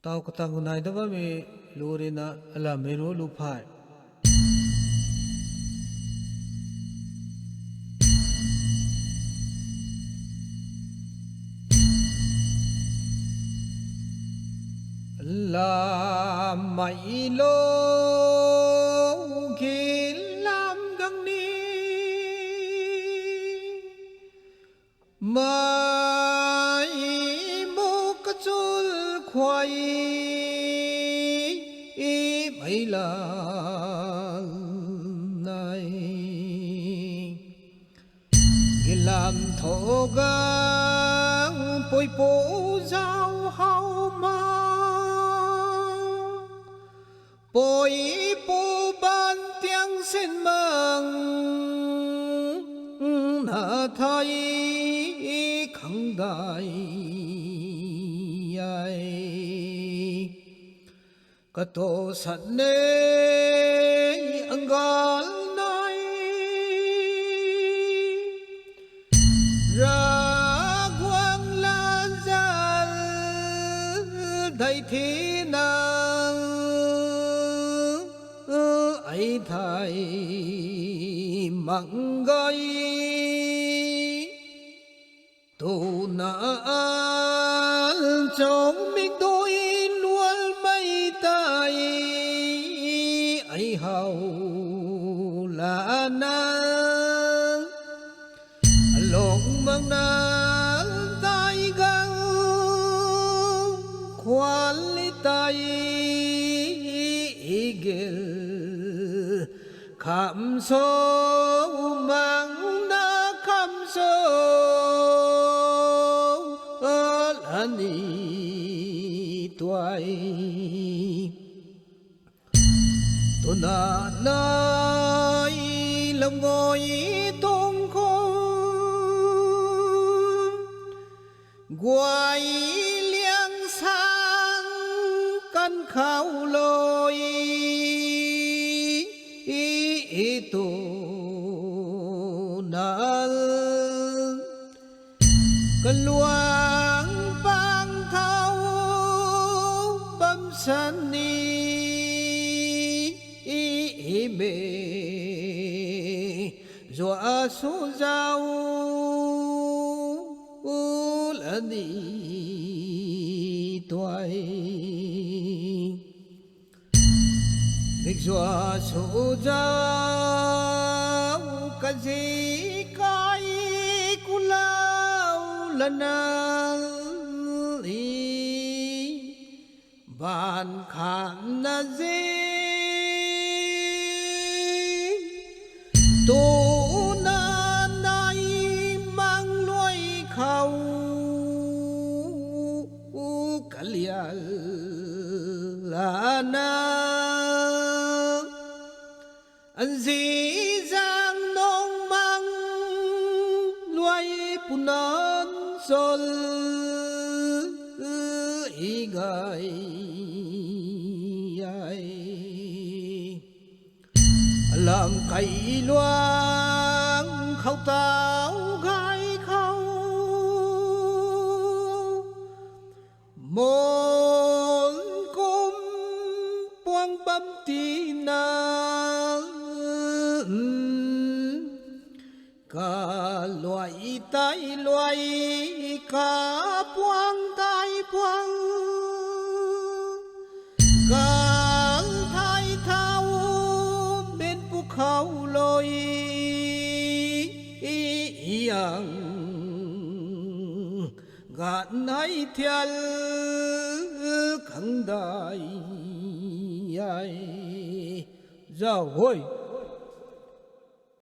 tao có tao này đó với mi lúa na là mấy lúa lúa phải là mày lô khi làm găng đi mày một cái chul khoai mày là này khi làm thổ gang bồi bổ giao hao ma bồi bố ban tiếng xin mừng na thay khẳng đại cả tổ sát nê anh gal này ra quang la zal đại thế nàng ấy thầy mặn gây tu na trong mình đôi luôn mây tay ấy hầu là nàng lộn mang nàng tay găng khoan lý tay gel khám số mang na khám số là ni toai tôi na nói lòng ngồi tung không quay liang sang căn khảo lôi tu na cần luang bang thao bấm san ni mê dọa số giao là đi toai việc dọa số giao cái gì cái cu lao lần nào bàn khám na dê tu na nay mang loài khâu cả lia là na anh dì giang nong mang loài punan sol gai làm cây loang khâu tao gai khâu môn cung quang bấm tì na cả loài tai loài cả quang tai quang cả thái thao bên phúc khâu lôi yang gạn hay thiên khẳng đại giao hôi